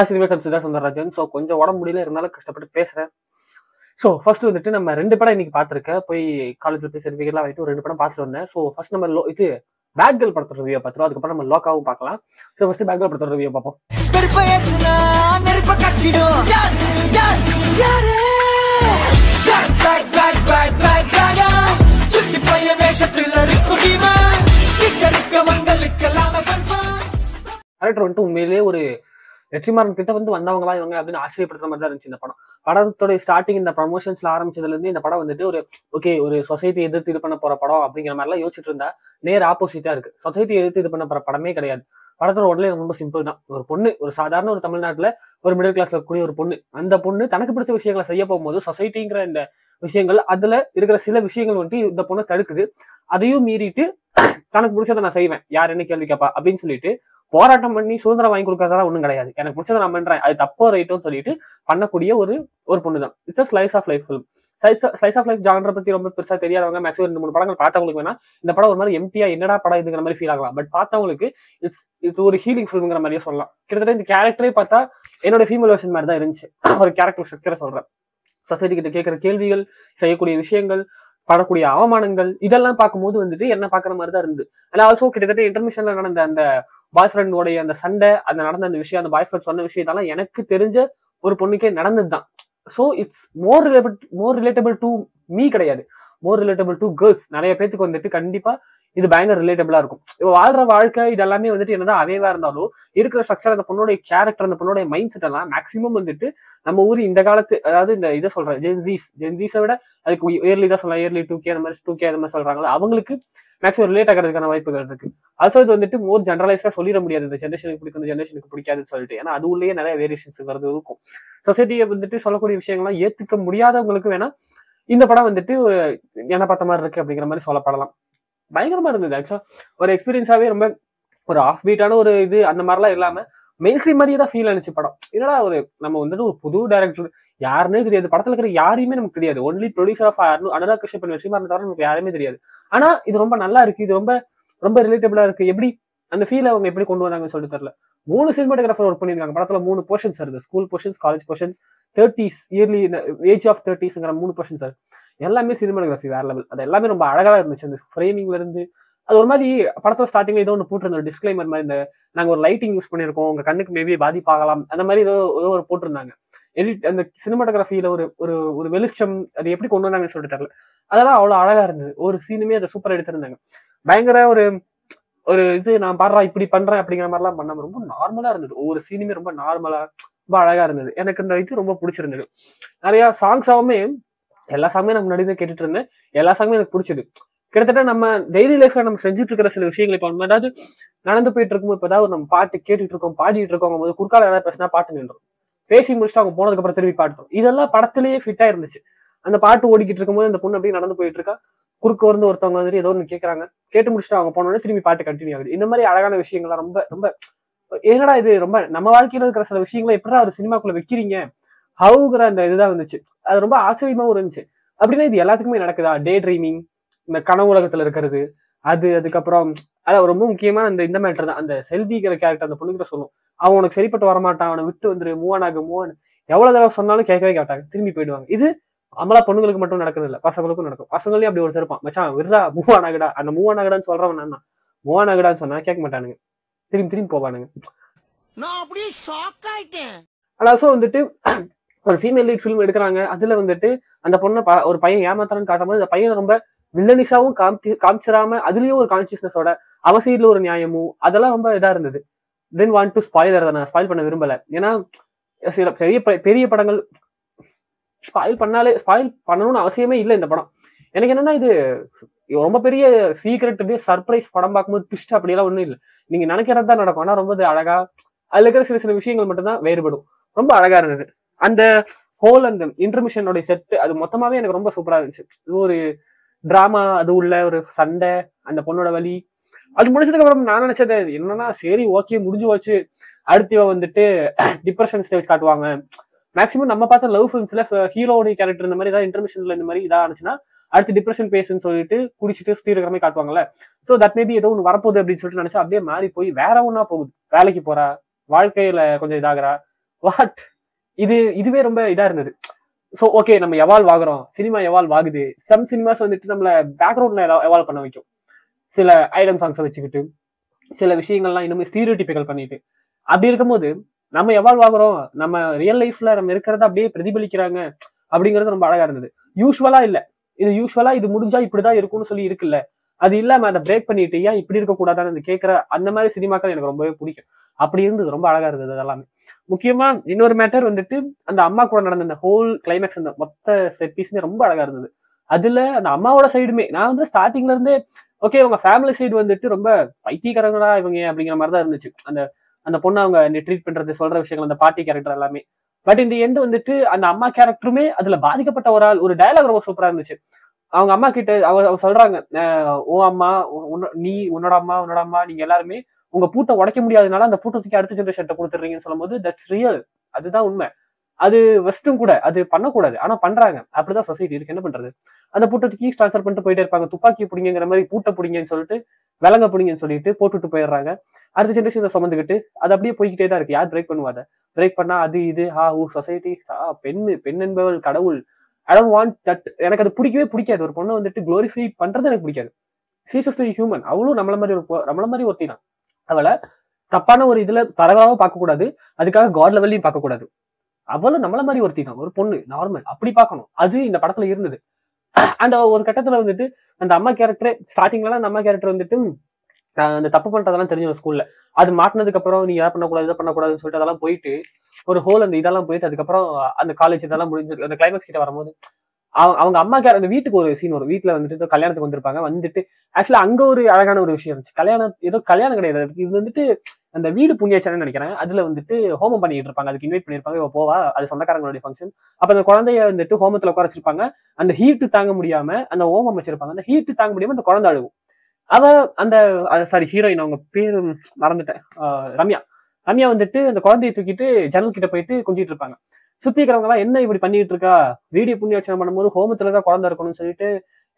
Cinema சப்சிதா Sundararajan. So கொஞ்சம் உடம்பு முடியல இருந்தாலும் கஷ்டப்பட்டு பேசுறேன். ஸோ ஃபர்ஸ்ட் வந்துட்டு நம்ம 2 படம் இன்னைக்கு பார்த்துருக்கேன். போய் காலேஜ்ல போய் சர்டிஃபிகேட்லாம் வாங்கிட்டு ஒரு 2 படம் பார்த்துட்டு வந்தேன். ஸோ ஃபர்ஸ்ட் நம்ம இது பேட் கேர்ள் படத்தோட ரிவ்யூ பார்த்துருவோம். அதுக்கப்புறம் நம்ம லோக்காவும் பார்க்கலாம். ஸோ ஃபர்ஸ்ட் பேட் கேர்ள் படத்தோட ரிவ்யூ பார்ப்போம். கரெக்டர் வந்துட்டு உண்மையிலேயே ஒரு வெற்றிமாறன் கிட்ட வந்து வந்தவங்களா இவங்க அப்படின்னு ஆச்சரியப்படுற மாதிரி தான் இருந்துச்சு இந்த படம். படத்தோட ஸ்டார்டிங் இந்த ப்ரமோஷன்ஸ்ல ஆரம்பிச்சதுல இருந்து இந்த படம் வந்துட்டு ஒரு சொசைட்டி எதிர்த்து இது பண்ண போற படம் அப்படிங்கிற மாதிரி எல்லாம் யோசிச்சுட்டு இருந்தா நேர் ஆப்போசிட்டா இருக்கு. சொசைட்டி எதிர்த்து இது பண்ண போற படமே கிடையாது. படத்தோட உடனே ரொம்ப சிம்பிள் தான். ஒரு பொண்ணு, ஒரு சாதாரண ஒரு தமிழ்நாட்டுல ஒரு மிடில் கிளாஸ்ல இருக்கக்கூடிய ஒரு பொண்ணு, அந்த பொண்ணு தனக்கு பிடிச்ச விஷயங்களை செய்ய போகும்போது சொசைட்டிங்கிற இந்த விஷயங்கள் அதுல இருக்கிற சில விஷயங்கள் வந்துட்டு இந்த பொண்ணு தடுக்குது. அதையும் மீறிட்டு தனக்கு பிடிச்சதை நான் செய்வேன், யார் என்ன கேள்வி கேட்பா அப்படின்னு சொல்லிட்டு போராட்டம் பண்ணி சுதந்திரம் வாங்கி கொடுக்கறதா ஒண்ணும் கிடையாது. எனக்கு பிடிச்சதை நான் பண்றேன், அது தப்போ ரைட்டோன்னு சொல்லிட்டு பண்ணக்கூடிய ஒரு பொண்ணு தான். It's slice of life film. Slice of life ஜானரை பத்தி ரொம்ப பெருசா தெரியாதவங்க மேக்ஸிமம் 2-3 படங்கள் பார்த்தவங்களுக்கு வேணா இந்த படம் ஒரு மாதிரி எம்டியா என்னடா படம் இதுங்கிற மாதிரி ஃபீல் ஆகலாம். பட் பார்த்தவங்களுக்கு இது ஒரு ஹீலிங் ஃபிலிம்ங்கிற மாதிரியே சொல்லலாம். கிட்டத்தட்ட இந்த கேரக்டரே பார்த்தா என்னோட ஃபீமேல் வெர்ஷன் மாதிரி தான் இருந்துச்சு. ஒரு கேரக்டர் ஸ்ட்ரக்சரை சொல்றேன். சொசைட்டி கிட்ட கேட்கிற கேள்விகள், செய்யக்கூடிய விஷயங்கள், படக்கூடிய அவமானங்கள், இதெல்லாம் பார்க்கும்போது வந்துட்டு என்ன பாக்குற மாதிரி தான் இருந்து. ஆனா ஆல்சோ கிட்டத்தட்ட இன்டர்மிஷன்ல நடந்த அந்த பாய் ஃப்ரெண்டோடைய அந்த சண்டை, அந்த நடந்த அந்த விஷயம், அந்த பாய் ஃப்ரெண்ட் சொன்ன விஷயத்தால எனக்கு தெரிஞ்ச ஒரு பொண்ணுக்கே நடந்ததுதான். So it's more relatable to me கிடையாது, மோர் ரிலேட்டபிள் டு கேர்ள்ஸ். நிறைய பேத்துக்கு வந்துட்டு கண்டிப்பா இது பயங்கர ரிலேட்டபிளா இருக்கும். இப்போ வாழ்ற வாழ்க்கை இதெல்லாமே வந்துட்டு என்னதான் அவேவா இருந்தாலும் இருக்கிற ஸ்ட்ரக்சர், அந்த பொண்ணுடைய கேரக்டர், அந்த பொண்ணுடைய மைண்ட் செட் எல்லாம் மேக்சிமம் வந்துட்டு நம்ம ஊர் இந்த காலத்து, அதாவது இந்த இதை சொல்றேன் ஜென்சீஸை விட அதுக்கு இயர்லி தான் சொல்லலாம், இயர்லி 2K அந்த மாதிரி 2K அந்த மாதிரி சொல்றாங்களா, அவங்களுக்கு மேக்ஸிமம் ரிலேட் ஆகிறதுக்கான வாய்ப்புகள் இருக்கு. ஆல்சோ இது வந்துட்டு மோர் ஜெனரலைஸ்டா சொல்லிட முடியாது இந்த ஜென்ரேஷனுக்கு பிடிக்கும், இந்த ஜென்ரேஷனுக்கு பிடிக்காதுன்னு சொல்லிட்டு. ஏன்னா அது உள்ளேயே நிறைய வேரியேஷன்ஸ் வருது இருக்கும். சொசைட்டியை வந்துட்டு சொல்லக்கூடிய விஷயங்கள்லாம் ஏத்துக்க முடியாதவங்களுக்கு வேணா இந்த படம் வந்துட்டு என்ன பார்த்த மாதிரி இருக்கு அப்படிங்கிற மாதிரி சொல்லப்படலாம். பயங்கரமா இருந்தது. ஆக்சுவலா ஒரு எக்ஸ்பீரியன்ஸாவே ரொம்ப ஒரு ஆஃப் பீட்டான ஒரு இது அந்த மாதிரிலாம் இல்லாம மெயின்ஸ்ட்ரீம் மாதிரியே தான் ஃபீல் ஆனிச்சு படம். என்னடா நம்ம வந்துட்டு ஒரு புது டைரக்டர், யாருன்னே தெரியாது, படத்துல இருக்கிற யாரையுமே நமக்கு தெரியாது. Only producer of Anurag Kashyap Vetrimaaran தவிர நமக்கு யாருமே தெரியாது. ஆனா இது ரொம்ப நல்லா இருக்கு, இது ரொம்ப ரொம்ப ரிலேட்டபிளா இருக்கு. எப்படி அந்த ஃபீல் அவங்க எப்படி கொண்டு வந்தாங்கன்னு சொல்லிட்டு தெரியல. 3 சினிமாட்டோகிராஃபர் ஒர்க் பண்ணிருக்காங்க. படத்துல 3 போர்ஷன்ஸ் வருது. School portions, college portions, 30s early age of 30sங்கிற 3 போர்ஷன்ஸ் வருது. எல்லாமே சினிமாட்டோகிராஃபி வேற லெவல். அது எல்லாமே ரொம்ப அழகா இருந்துச்சு. அந்த ஃப்ரேமிங்ல இருந்து அது ஒரு மாதிரி படத்தோட ஸ்டார்டிங்ல ஏதோ ஒன்று போட்டிருந்தோம், டிஸ்க்ளைமர் மாதிரி, இந்த நாங்க ஒரு லைட்டிங் யூஸ் பண்ணிருக்கோம், உங்க கண்ணுக்கு மேபி பாதிப்பாகலாம் அந்த மாதிரி ஏதோ ஒரு போட்டிருந்தாங்க. அந்த சினிமாட்டோகிராஃபியில ஒரு வெளிச்சம் அது எப்படி கொண்டு வந்தாங்கன்னு சொல்லிட்டு தெரியல. அதெல்லாம் அவ்வளவு அழகா இருந்தது. ஒரு சீனுமே அதை சூப்பரா எடுத்திருந்தாங்க. பயங்கர ஒரு இது நான் பாடுறா இப்படி பண்றேன் அப்படிங்கிற மாதிரிலாம் பண்ணாம ரொம்ப நார்மலா இருந்தது. ஒவ்வொரு சீனுமே ரொம்ப நார்மலா ரொம்ப அழகா இருந்தது. எனக்கு இந்த இது ரொம்ப பிடிச்சிருந்தது. நிறைய சாங்ஸாவுமே எல்லா சாங்குமே நான் முன்னாடி தான் கேட்டுட்டு இருந்தேன். எல்லா சாங்குமே எனக்கு பிடிச்சது. கிட்டத்தட்ட நம்ம டெய்லி லைஃப்ல நம்ம செஞ்சுட்டு இருக்கிற சில விஷயங்கள், இப்போ ஏதாவது நடந்து போயிட்டு இருக்கும்போது இப்போ ஏதாவது நம்ம பாட்டு கேட்டுட்டு இருக்கோம், பாடிட்டு இருக்கோம் போது குறுக்கால ஏதாவது பேசினா பாட்டு நின்றோம், பேசி முடிச்சுட்டு அவங்க போனதுக்கு அப்புறம் திரும்பி பாடுறோம். இதெல்லாம் படத்திலேயே ஃபிட்டா இருந்துச்சு. அந்த பாட்டு ஓடிக்கிட்டு இருக்கும்போது அந்த பொண்ணு அப்படியே நடந்து போயிட்டு இருக்கா, குறுக்க வந்து ஒருத்தவங்க வந்துட்டு ஏதோ ஒன்று கேட்கறாங்க, கேட்டு முடிச்சுட்டு அவங்க போனோடனே திரும்பி பாட்டு கண்டினியூ ஆகுது. இந்த மாதிரி அழகான விஷயங்கள்லாம் ரொம்ப ரொம்ப என்னடா இது ரொம்ப நம்ம வாழ்க்கையில இருக்கிற சில விஷயங்களை எப்படா ஒரு சினிமாக்குள்ள வைக்கிறீங்க ஹவுங்கிற அந்த இதுதான் வந்துச்சு. அது ரொம்ப ஆச்சரியமாவும் இருந்துச்சு. அப்படின்னா இது எல்லாத்துக்குமே நடக்குதா? டே ட்ரீமிங், இந்த கனவு உலகத்துல இருக்கிறது, அதுக்கப்புறம் அதான் ரொம்ப முக்கியமா இந்த மேட்டர் தான். அந்த செல்விங்கிற கேரக்டர் அந்த பொண்ணுகிட்ட சொல்லும், அவன் உனக்கு சரிப்பட்டு வரமாட்டான், அவனை விட்டு வந்துரு, மூவன் எவ்வளவு தடவை சொன்னாலும் கேட்கவே கேட்டாங்க, திரும்பி போயிடுவாங்க. இது அமலா பொண்ணுங்களுக்கு மட்டும் நடக்குது இல்ல, பசங்களுக்கும் நடக்கும். பசங்களையும் அப்படி ஒருத்தர் இருப்பான், மச்சான் விடுறா மூவன் ஆகுடா, அந்த மூவன் ஆகுடான்னு சொல்றவன் நான் மூவன் ஆகுடான்னு சொன்னா கேட்க மாட்டானுங்க, திரும்பி போவானுங்க. ஆல்சோ வந்துட்டு ஒரு ஃபீமேல் லீட் ஃபிலிம் எடுக்கிறாங்க, அதுல வந்துட்டு அந்த பொண்ணை ஒரு பையன் ஏமாத்தான்னு காட்டும்போது அந்த பையனை ரொம்ப வில்லனிஷாவும் காமிச்சிடாம அதுலயும் ஒரு கான்சியஸ்னஸோட அவசியில ஒரு நியாயமும் அதெல்லாம் ரொம்ப இதா இருந்தது. டென்ட் வாண்ட் டு ஸ்பாயில், அதை நான் ஸ்பாயில் பண்ண விரும்பல. ஏன்னா சில பெரிய படங்கள் ஸ்பாயில் பண்ணணும்னு அவசியமே இல்லை. இந்த படம் எனக்கு என்னன்னா இது ரொம்ப பெரிய சீக்ரெட் சர்ப்ரைஸ் படம் பார்க்கும்போது ட்விஸ்ட் அப்படியெல்லாம் ஒன்றும் இல்லை, நீங்க நினைக்கிறது தான் நடக்கும். ஆனா ரொம்ப அழகா அதுல இருக்கிற சில விஷயங்கள் மட்டும்தான் வேறுபடும். ரொம்ப அழகா இருந்தது. அந்த ஹோல் அந்த இன்டர்மிஷனோட செட் அது மொத்தமாவே எனக்கு ரொம்ப சூப்பரா இருந்துச்சு. இது ஒரு டிராமா, அது உள்ள ஒரு சண்டை, அந்த பொண்ணோட வலி, அது முடிச்சதுக்கு அப்புறம் நான் நினைச்சது என்னன்னா சரி ஓகே முடிஞ்சு வச்சு அடுத்து வந்துட்டு டிப்ரெஷன் ஸ்டேஜ் காட்டுவாங்க, மேக்ஸிமம் நம்ம பார்த்த லவ் ஃபிலிம்ஸ்ல ஹீரோடைய கேரக்டர் இந்த மாதிரி ஏதாவது இன்டர்மிஷன்ல இந்த மாதிரி இதா இருந்துச்சுன்னா அடுத்து டிப்ரெஷன் பேசுன்னு சொல்லிட்டு குடிச்சிட்டு சுத்தி இருக்கிற மாதிரி காட்டுவாங்கல்ல. ஸோ தட் மேபி ஏதோ ஒன்று வரப்போகுது அப்படின்னு சொல்லிட்டு நினைச்சா அப்படியே மாறி போய் வேற ஒன்னா போகுது. வேலைக்கு போறா, வாழ்க்கையில கொஞ்சம் இதாகிறா, வாட் இதுவே ரொம்ப இதா இருந்தது. ஸோ ஓகே, நம்ம எவால்வ் ஆகுறோம், சினிமா எவால்வ் ஆகுது. சம் சினிமாஸ் வந்துட்டு நம்மள பேக்ரவுண்ட்ல எவால்வ் பண்ண வைக்கும், சில ஐடம் சாங்ஸை வச்சுக்கிட்டு சில விஷயங்கள்லாம் இன்னுமே ஸ்டீரியோடிபிக்கல் பண்ணிட்டு. அப்படி இருக்கும்போது நம்ம எவால்வ் ஆகுறோம், நம்ம ரியல் லைஃப்ல நம்ம இருக்கிறத அப்படியே பிரதிபலிக்கிறாங்க அப்படிங்கிறது ரொம்ப அழகா இருந்தது. யூஸ்வலா இல்ல, இது யூஸ்வலா இது முடிஞ்சா இப்படிதான் இருக்கும்னு சொல்லி இருக்குல்ல, அது இல்லாம அதை பிரேக் பண்ணிட்டு ஏன் இப்படி இருக்கக்கூடாதான்னு கேட்கிற அந்த மாதிரி சினிமாக்கள் எனக்கு ரொம்பவே பிடிக்கும். அப்படி இருந்தது, ரொம்ப அழகா இருந்தது அதெல்லாமே. முக்கியமா இன்னொரு மேட்டர் வந்துட்டு அந்த அம்மா கூட நடந்த அந்த ஹோல் கிளைமேக்ஸ், அந்த மொத்த செட் பீஸ்மே ரொம்ப அழகா இருந்தது. அதுல அந்த அம்மாவோட சைடுமே நான் வந்து ஸ்டார்டிங்ல இருந்தே ஓகே, உங்க ஃபேமிலி சைடு வந்துட்டு ரொம்ப பைத்தியக்காரங்களா இவங்க அப்படிங்கிற மாதிரி தான் இருந்துச்சு. அந்த அந்த பொண்ணு அவங்க ட்ரீட் பண்றது, சொல்ற விஷயங்கள், அந்த பாட்டி கேரக்டர் எல்லாமே. பட் இந்த எண்ட் வந்துட்டு அந்த அம்மா கேரக்டருமே அதுல பாதிக்கப்பட்ட ஒரு ஆள். ஒரு டயலாக் ரொம்ப சூப்பரா இருந்துச்சு. அவங்க அம்மா கிட்ட அவ சொல்றாங்க, ஓ அம்மா, நீ உன்னோட அம்மா நீங்க எல்லாருமே உங்க பூட்டை உடைக்க முடியாதனால அந்த பூட்டத்துக்கு அடுத்த ஜென்ரேஷன் கொடுத்துறீங்கன்னு சொல்லும்போது தட்ஸ் ரியல். அதுதான் உண்மை. அது வெஸ்டும் கூட அது பண்ணக்கூடாது, ஆனா பண்றாங்க. அப்படிதான் சொசைட்டி இருக்கு, என்ன பண்றது. அந்த பூட்டத்துக்கு ட்ரான்ஸ்ஃபர் பண்ணிட்டு போயிட்டே இருப்பாங்க. துப்பாக்கி பிடிங்கிற மாதிரி பூட்டை பிடிங்கன்னு சொல்லிட்டு விலங்க பிடிங்கன்னு சொல்லிட்டு போட்டுட்டு போயிடுறாங்க. அடுத்த ஜென்ரேஷன் சுமந்துக்கிட்டு அது அப்படியே போய்கிட்டே தான் இருக்கு. யார் பிரேக் பண்ணுவாத? பிரேக் பண்ணா அது இது சொசைட்டி, பெண் என்பவள் கடவுள். I don't want that. எனக்கு அது பிடிக்கவே பிடிக்காது. ஒரு பொண்ணை வந்துட்டு குளோரிஃபை பண்றது எனக்கு பிடிக்காது. She's is human. அவளும் நம்மள மாதிரி ஒருத்தி தான். அவளை தப்பான ஒரு இதுல பரவாக பார்க்க கூடாது, அதுக்காக காட் லெவல்லையும் பார்க்க கூடாது. அவளும் நம்மள மாதிரி ஒருத்தி தான், ஒரு பொண்ணு, நார்மல், அப்படி பார்க்கணும். அது இந்த படத்துல இருந்தது. அண்ட் ஒரு கட்டத்துல வந்துட்டு அந்த அம்மா கேரக்டர் ஸ்டார்டிங்ல அந்த அம்மா கேரக்டர் வந்துட்டு அந்த தப்பு பண்றதெல்லாம் தெரிஞ்சு ஸ்கூல்ல அது மாட்டினதுக்கு அப்புறம் நீ எதை பண்ணக்கூடாது இதை பண்ணக்கூடாதுன்னு சொல்லிட்டு அதெல்லாம் போயிட்டு ஒரு ஹோல் அந்த இதெல்லாம் போயிட்டு அதுக்கப்புறம் அந்த காலேஜ் இதெல்லாம் முடிஞ்சு அந்த கிளைமேக்ஸ் கிட்ட வரும்போது அவங்க அம்மா அந்த வீட்டுக்கு ஒரு சீன் வரும். வீட்டுல வந்துட்டு கல்யாணத்துக்கு வந்திருப்பாங்க. வந்துட்டு ஆக்சுவலா அங்க ஒரு அழகான ஒரு விஷயம் இருந்துச்சு. கல்யாணம் கிடையாது, இது வந்துட்டு அந்த வீடு புண்ணியாச்சான்னு நினைக்கிறேன். அதுல வந்துட்டு ஹோமம் பண்ணிட்டு இருப்பாங்க. அதுக்கு இன்வைட் பண்ணிருப்பாங்க. இவ போவா, அது சொந்தக்காரங்களுடைய ஃபங்க்ஷன். அப்ப அந்த குழந்தைய வந்துட்டு ஹோமத்துல உட்கார வச்சிருப்பாங்க. அந்த ஹீட்டு தாங்க முடியாம அந்த ஹோமம் வச்சிருப்பாங்க. அந்த ஹீட்டு தாங்க முடியாம அந்த குழந்தை அழுகும். அவ அந்த சாரி ஹீரோயின், அவங்க பேரு மறந்துட்டேன், ரம்யா வந்துட்டு அந்த குழந்தையை தூக்கிட்டு ஜன்னல் கிட்ட போயிட்டு கொஞ்சிட்டு இருப்பாங்க. சுத்தி இருக்கிறவங்க எல்லாம் என்ன இப்படி பண்ணிட்டு இருக்கா, வீடியோ புண்ணியாச்சனை பண்ணும்போது ஹோமத்துலதான் குழந்தை இருக்கணும்னு சொல்லிட்டு,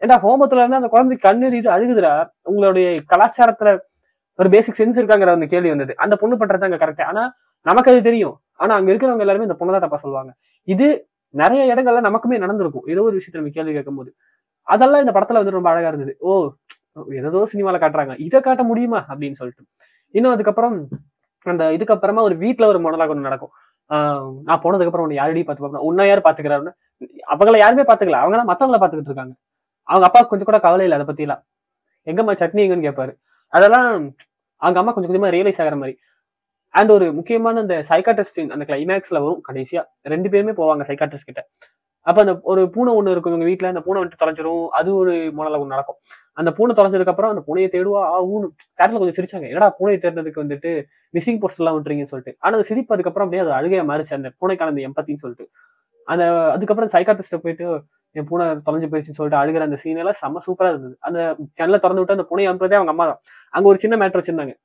ஏன்னா ஹோமத்துல இருந்து அந்த குழந்தைக்கு கண்ணீர் அழுகுதுடா. உங்களுடைய கலாச்சாரத்துல ஒரு பேசிக் சென்ஸ் இருக்காங்கிற அந்த கேள்வி வந்தது. அந்த பொண்ணு பண்றது அங்க கரெக்ட். ஆனா நமக்கு அது தெரியும். ஆனா அங்க இருக்கிறவங்க எல்லாருமே இந்த பொண்ணு தான் தப்பா சொல்லுவாங்க. இது நிறைய இடங்கள்ல நமக்குமே நடந்திருக்கும். ஏதோ ஒரு விஷயத்த நம்ம கேள்வி கேட்கும் போது அதெல்லாம் இந்த படத்துல வந்து ரொம்ப அழகா இருந்தது. ஓ, ஏதோ சினிமால காட்டுறாங்க, இதை காட்ட முடியுமா அப்படின்னு சொல்லிட்டு. இன்னும் அதுக்கப்புறம் அந்த இதுக்கப்புறமா ஒரு வீட்டுல ஒரு மொனலாக் ஒண்ணு நடக்கும். நான் போனதுக்கு அப்புறம் உன்னை யாரடி பாத்துப்பா, உன்னை யாரு பாத்துக்கிறாருன்னு. அவங்கள யாருமே பாத்துக்கல, அவங்க தான் மத்தவங்கள பாத்துக்கிட்டு இருக்காங்க. அவங்க அப்பா கொஞ்சம் கூட கவலை இல்லை அதை பத்தி எல்லாம். எங்கம்மா சட்னி எங்கன்னு கேட்பாரு. அதெல்லாம் அவங்க அம்மா கொஞ்சம் கொஞ்சமா ரியலைஸ் ஆகிற மாதிரி. அண்ட் ஒரு முக்கியமான அந்த சைக்காட்ரிஸ்ட் அந்த கிளைமேக்ஸ்ல வரும் கடைசியா. 2 பேருமே போவாங்க சைக்காட்ரிஸ்ட் கிட்ட. அப்ப அந்த ஒரு பூனை ஒண்ணு இருக்கும் இவங்க வீட்டுல. அந்த பூனை வந்துட்டு தொலைஞ்சிரும். அது ஒரு மொனலாக் ஒண்ணு நடக்கும். அந்த பூனை தொலைஞ்சதுக்கு அப்புறம் அந்த பூனையை தேடுவா ஊனு தேட்டர்ல கொஞ்சம் சிரிச்சாங்க. என்னடா பூனையை தேடுறதுக்கு வந்துட்டு மிஸ்ஸிங் போஸ்ட் எல்லாம் விட்டுறீங்கன்னு சொல்லிட்டு. ஆனா அது சிரிப்பு அதுக்கப்புறம் அப்படியே அது அழுகையா மாறிச்சு, அந்த பூனைக்கான அந்த எம்பத்தின்னு சொல்லிட்டு. அந்த அதுக்கப்புறம் சைக்காட்ரிஸ்ட போயிட்டு என் பூனை தொலைஞ்சு போயிடுச்சுன்னு சொல்லிட்டு அழுகிற அந்த சீன் எல்லாம் செம்ம சூப்பரா இருந்தது. அந்த ஜன்னலை திறந்து விட்டு அந்த பூனையை அனுப்புறதே அவங்க அம்மா தான். அங்க ஒரு சின்ன மேட்டர் வச்சிருந்தாங்க.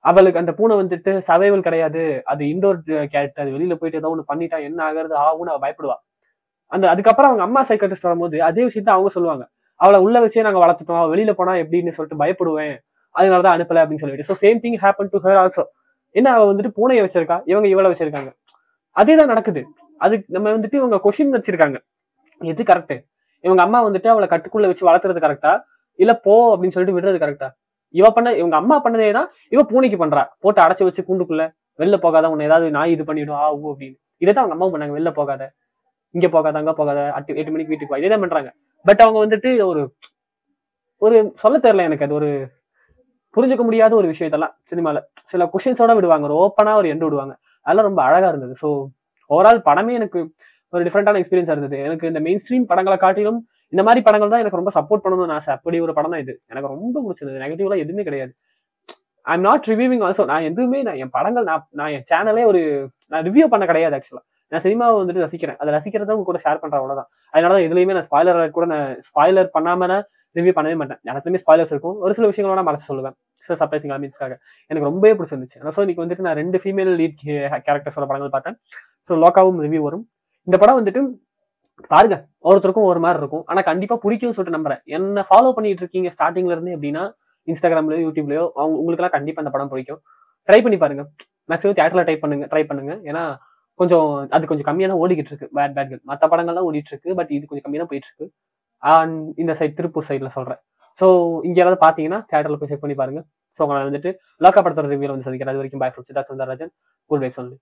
அவளுக்கு அந்த பூனை வந்துட்டு சர்வைவல் கிடையாது, அது இண்டோர் கேரக்டர், அது வெளியில போயிட்டு ஏதோ ஒண்ணு பண்ணிட்டா என்ன ஆகுறது ஆகும்னு அவ பயப்படுவா. அதுக்கப்புறம் அவங்க அம்மா சைக்காட்ரிஸ்ட் வரும்போது அதே விஷயத்த அவங்க சொல்லுவாங்க. அவளை உள்ள வச்சே நாங்க வளர்த்துட்டோம், வெளியில போனா எப்படின்னு சொல்லிட்டு பயப்படுவேன், அதனாலதான் அனுப்பல அப்படின்னு சொல்லிட்டு. So same thing happen to her also. என்ன, அவ வந்துட்டு பூனையை வச்சிருக்கா, இவங்க இவளை வச்சிருக்காங்க. அதேதான் நடக்குது. அது நம்ம வந்துட்டு இவங்க கொஸ்டின் வச்சிருக்காங்க, எது கரெக்ட்? இவங்க அம்மா வந்துட்டு அவளை கட்டுக்குள்ள வச்சு வளர்த்துறது கரெக்டா, இல்ல போ அப்படின்னு சொல்லிட்டு விடுறது கரெக்டா? இவங்க அம்மா பண்ணதே தான் இவ பூனைக்கு பண்றா. போட்டு அடைச்சு வச்சு கூண்டுக்குள்ள வெளில போகாத, உன்னை ஏதாவது நாய் இது பண்ணிடும் அப்படின்னு. இதைதான் அவங்க அம்மா பண்ணாங்க. வெளில போகாத, இங்க போகாத, அங்க போகாத, 8 மணிக்கு வீட்டுக்கு வா, இதேதான் பண்றாங்க. பட் அவங்க வந்துட்டு ஒரு ஒரு சொல்ல தெரியல எனக்கு, அது ஒரு புரிஞ்சுக்க முடியாத ஒரு விஷயம். இதெல்லாம் சினிமால சில கொஸ்டின்ஸோட விடுவாங்க, ஒரு ஓப்பனா ஒரு எண்டு விடுவாங்க. அதெல்லாம் ரொம்ப அழகா இருந்தது. ஸோ ஓவரால் படமே எனக்கு ஒரு டிஃப்ரெண்டான எக்ஸ்பீரியன்ஸா இருந்தது. எனக்கு இந்த மெயின் ஸ்ட்ரீம் படங்களை காட்டிலும் இந்த மாதிரி படங்கள் தான் எனக்கு ரொம்ப சப்போர்ட் பண்ணணும்னு ஆசை. அப்படி ஒரு படம் தான் இது. எனக்கு ரொம்ப பிடிச்சது. நெகட்டிவ்லாம் எதுவுமே கிடையாது. I am not reviewing also. நான் எதுவுமே என் படங்கள் நான் என் சேனலே நான் ரிவ்யூ பண்ண கிடையாது. ஆக்சுவலா நான் சினிமாவை வந்துட்டு ரசிக்கிறேன். அதை ரசிக்கிறத உங்க கூட ஷேர் பண்றேன், அவ்வளவுதான். அதனால எதுலையுமே நான் ஸ்பாய்லர் பண்ணாம ரிவ்யூ பண்ணவே மாட்டேன். எனக்குமே ஸ்பாய்லர்ஸ் இருக்கும். ஒரு சில விஷயங்களோட மறைச்சு சொல்லுவேன், சில சர்ப்ரைசிங் எலிமெண்ட்ஸ்க்காக. எனக்கு ரொம்பவே பிடிச்சிருந்துச்சு. ஸோ இன்னைக்கு வந்துட்டு நான் 2 ஃபீமேல் லீட் கேரக்டர்ஸோட படங்கள் பார்த்தேன். ஸோ லோகாவும் ரிவ்யூ வரும். இந்த படம் வந்துட்டு பாருங்க, ஒவ்வொருத்தருக்கும் ஒரு மாதிரி இருக்கும். ஆனா கண்டிப்பா பிடிக்கும்னு சொல்லிட்டு நம்புறேன். என்ன ஃபாலோ பண்ணிட்டு இருக்கீங்க ஸ்டார்டிங்ல இருந்து அப்படின்னா, இன்ஸ்டாகிராம்லயோ யூடியூப்லயோ உங்களுக்கெல்லாம் கண்டிப்பா இந்த படம் பிடிக்கும். ட்ரை பண்ணி பாருங்க. மேக்ஸிமம் தியேட்டர்ல ட்ரை பண்ணுங்க. ஏன்னா கொஞ்சம் அது கொஞ்சம் கம்மியா தான் ஓடிக்கிட்டு இருக்கு. பேட் கேர்ள் மத்த படங்கள்லாம் ஓடிட்டு இருக்கு. பட் இது கொஞ்சம் கம்மியா தான் போயிட்டு இருக்கு. இந்த சைடு திருப்பூர் சைடுல சொல்றேன். ஸோ இங்க யாராவது பாத்தீங்கன்னா தியேட்டர்ல போய் செக் பண்ணி பாருங்க. ஸோ உங்களை வந்துட்டு லோக்கா படத்தோட ரிவ்யூல வந்து சந்திக்கிறேன். அது வரைக்கும் bye from Siddharth Sundararajan. Good vibes only.